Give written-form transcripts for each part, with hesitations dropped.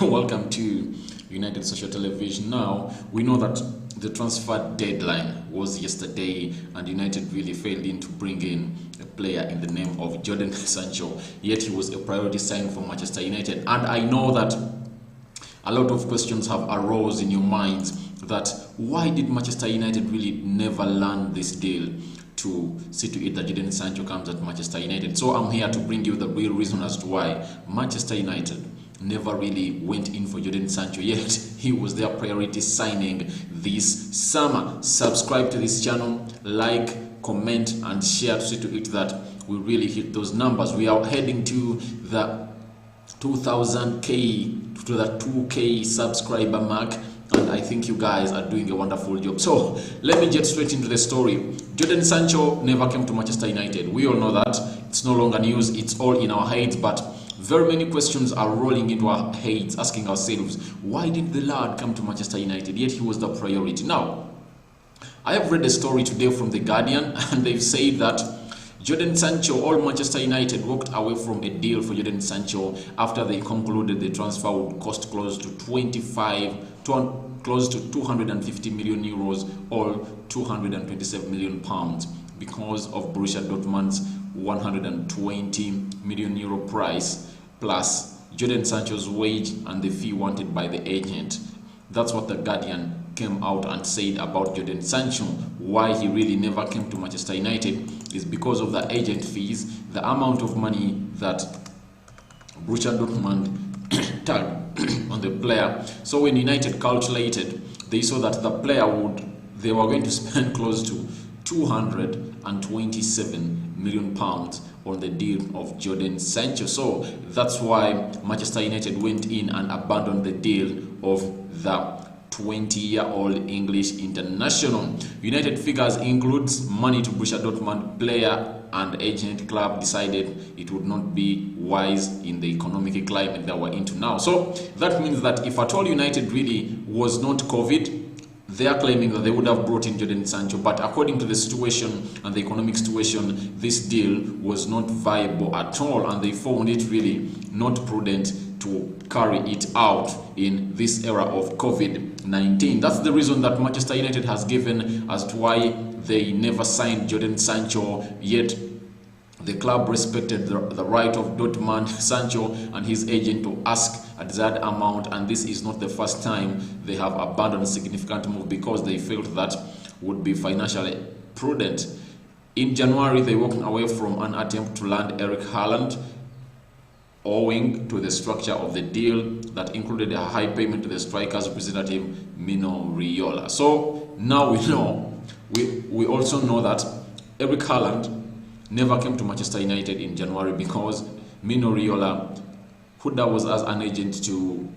Welcome to United Social Television. Now, we know that the transfer deadline was yesterday and United really failed in to bring in a player in the name of Jodan Sancho, yet he was a priority sign for Manchester United. And I know that a lot of questions have arose in your minds that why did Manchester United really never land this deal to see to it that Jodan Sancho comes at Manchester United. So I'm here to bring you the real reason as to why Manchester United never really went in for Jodan Sancho, yet he was their priority signing this summer. Subscribe to this channel, like, comment and share to see to it that we really hit those numbers. We are heading to the 2000k to the 2k subscriber mark, and I think you guys are doing a wonderful job. So let me get straight into the story. Jodan Sancho never came to Manchester United. We all know that. It's no longer news. It's all in our heads, but very many questions are rolling into our heads, asking ourselves, why did the lad come to Manchester United, yet he was the priority? Now, I have read a story today from The Guardian, and they've said that Jodan Sancho, all Manchester United walked away from a deal for Jodan Sancho after they concluded the transfer would cost close to 250 million euros or 227 million pounds because of Borussia Dortmund's 120 million euro price plus Jodan Sancho's wage and the fee wanted by the agent. That's what The Guardian came out and said about Jodan Sancho. Why he really never came to Manchester United is because of the agent fees, the amount of money that Borussia Dortmund tagged on the player. So when United calculated, they saw that the player they were going to spend close to 227 million pounds on the deal of Jodan Sancho. So that's why Manchester United went in and abandoned the deal of the 20-year-old English international. United figures includes money to Borussia Dortmund. Player and agent club decided it would not be wise in the economic climate that we're into now. So that means that if at all United really was not COVID, they are claiming that they would have brought in Jodan Sancho, but according to the situation and the economic situation, this deal was not viable at all, and they found it really not prudent to carry it out in this era of COVID-19. That's the reason that Manchester United has given as to why they never signed Jodan Sancho, yet the club respected the right of Dortmund, Sancho and his agent to ask a desired amount, and this is not the first time they have abandoned a significant move because they felt that would be financially prudent. In January, they walked away from an attempt to land Eric Haaland owing to the structure of the deal that included a high payment to the striker's representative, Mino Raiola. So now we know, we also know that Eric Haaland never came to Manchester United in January because Mino Raiola, who was as an agent to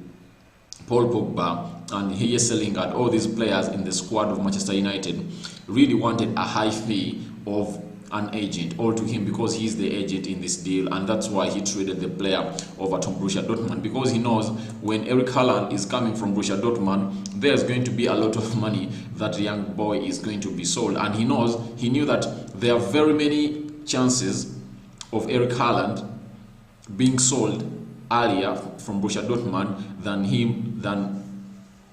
Paul Pogba and Selling and all these players in the squad of Manchester United, really wanted a high fee of an agent all to him because he's the agent in this deal, and that's why he traded the player over to Borussia Dortmund, because he knows when Eric Haaland is coming from Borussia Dortmund, there's going to be a lot of money that the young boy is going to be sold, and he knew that there are very many chances of Eric Haaland being sold earlier from Borussia Dortmund than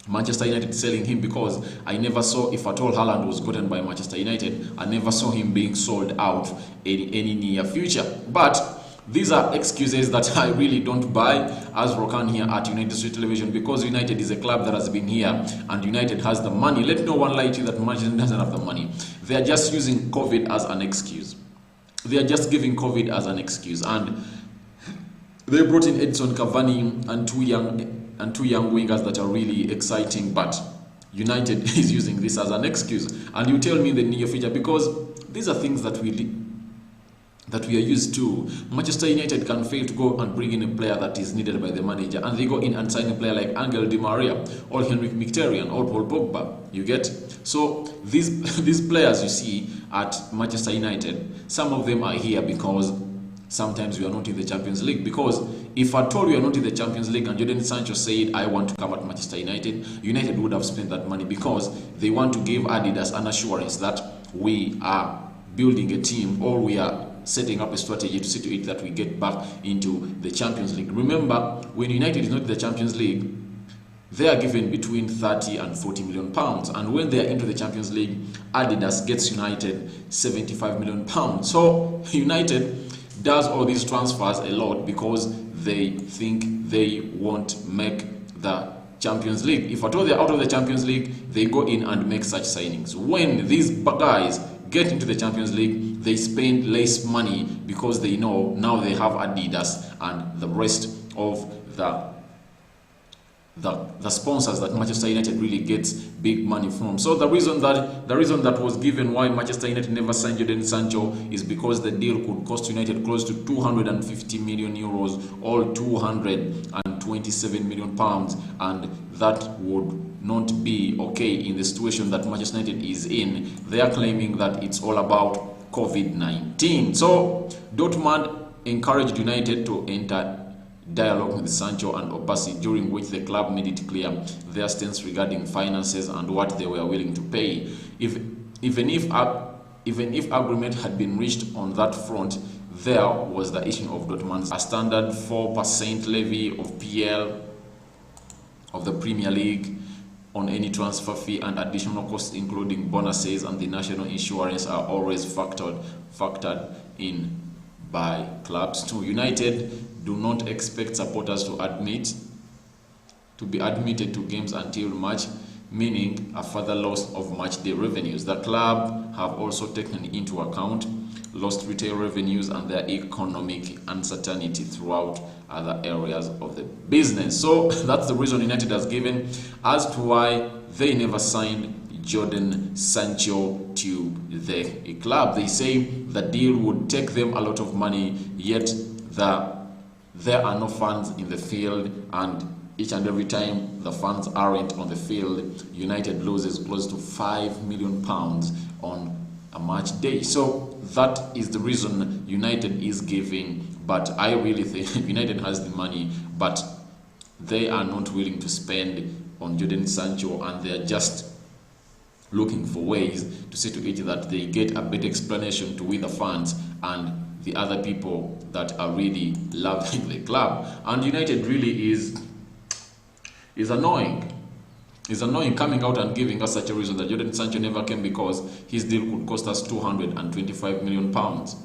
Manchester United selling him, because I never saw, if at all Haaland was gotten by Manchester United, I never saw him being sold out in any near future. But these are excuses that I really don't buy as Rokan here at United Social Television, because United is a club that has been here and United has the money. Let no one lie to you that Manchester United doesn't have the money. They are just using COVID as an excuse. They are just giving COVID as an excuse, and they brought in Edson Cavani and two young wingers that are really exciting, but United is using this as an excuse. And you tell me in the near future, because these are things that we are used to. Manchester United can fail to go and bring in a player that is needed by the manager, and they go in and sign a player like Angel Di Maria or Henrik Mkhitaryan or Paul Pogba. You get? So these players you see at Manchester United, some of them are here because sometimes we are not in the Champions League. Because if at all we are not in the Champions League and Jodan Sancho said, I want to come at Manchester United, United would have spent that money because they want to give Adidas an assurance that we are building a team, or we are setting up a strategy to see to it that we get back into the Champions League. Remember, when United is not in the Champions League, they are given between 30 and 40 million pounds, and when they are into the Champions League, Adidas gets United 75 million pounds. So United does all these transfers a lot because they think they won't make the Champions League. If at all they're out of the Champions League, they go in and make such signings. When these guys get into the Champions League, they spend less money because they know now they have Adidas and the rest of the sponsors that Manchester United really gets big money from. So the reason that was given why Manchester United never signed Jodan Sancho is because the deal could cost United close to 250 million euros or 227 million pounds, and that would not be okay in the situation that Manchester United is in. They are claiming that it's all about COVID-19. So Dortmund encouraged United to enter dialogue with Sancho and Obasi, during which the club made it clear their stance regarding finances and what they were willing to pay. Even if agreement had been reached on that front, there was the issue of Dortmund's a standard 4% levy of PL of the Premier League on any transfer fee, and additional costs including bonuses and the national insurance are always factored in by clubs too. United do not expect supporters to be admitted to games until March, meaning a further loss of match day revenues. The club have also taken into account lost retail revenues and their economic uncertainty throughout other areas of the business. So that's the reason United has given as to why they never signed Jodan Sancho to the club. They say the deal would take them a lot of money, yet there are no fans in the field, and each and every time the fans aren't on the field, United loses close to £5 million on a match day. So that is the reason United is giving, but I really think United has the money, but they are not willing to spend on Jodan Sancho, and they are just looking for ways to see to it that they get a better explanation to with the fans and the other people that are really loving the club. And United really is annoying. It's annoying coming out and giving us such a reason that Jodan Sancho never came because his deal could cost us 225 million pounds.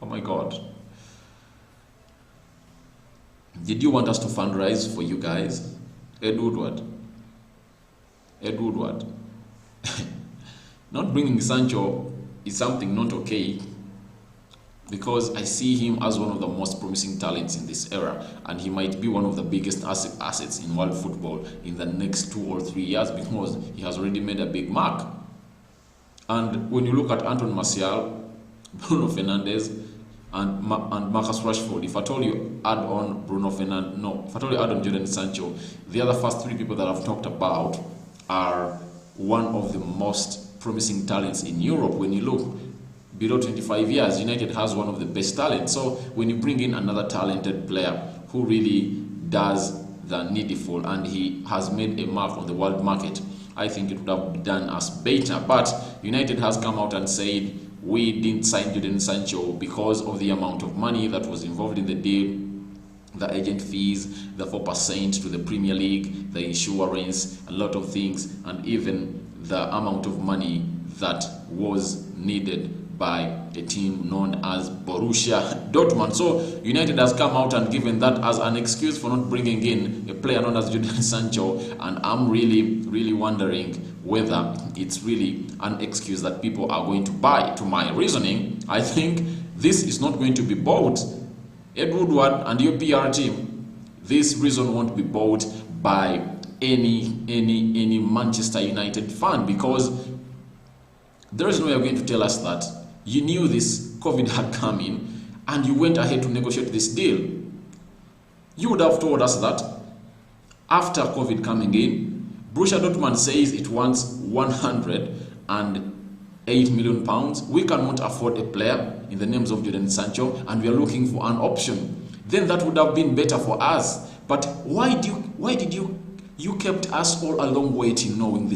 Oh my God. Did you want us to fundraise for you guys? Ed Woodward. Not bringing Sancho is something not okay, because I see him as one of the most promising talents in this era, and he might be one of the biggest assets in world football in the next 2 or 3 years, because he has already made a big mark. And when you look at Anton Martial, Bruno Fernandes, and Marcus Rashford, if at all you add on if at all you add on Jodan Sancho, the other first 3 people that I've talked about are one of the most promising talents in Europe. When you look below 25 years, United has one of the best talents. So when you bring in another talented player who really does the needful and he has made a mark on the world market, I think it would have done us better. But United has come out and said, we didn't sign Jodan Sancho because of the amount of money that was involved in the deal, the agent fees, the 4% to the Premier League, the insurance, a lot of things, and even the amount of money that was needed by a team known as Borussia Dortmund. So United has come out and given that as an excuse for not bringing in a player known as Jodan Sancho, and I'm really wondering whether it's really an excuse that people are going to buy. To my reasoning, I think this is not going to be bought. Ed Woodward and your PR team, this reason won't be bought by any Manchester United fan, because there is no way you're going to tell us that you knew this COVID had come in and you went ahead to negotiate this deal. You would have told us that after COVID coming in, Borussia Dortmund says it wants 108 million pounds. We cannot afford a player in the names of Jodan Sancho, and we are looking for an option. Then that would have been better for us. But why did you kept us all along waiting, knowing this?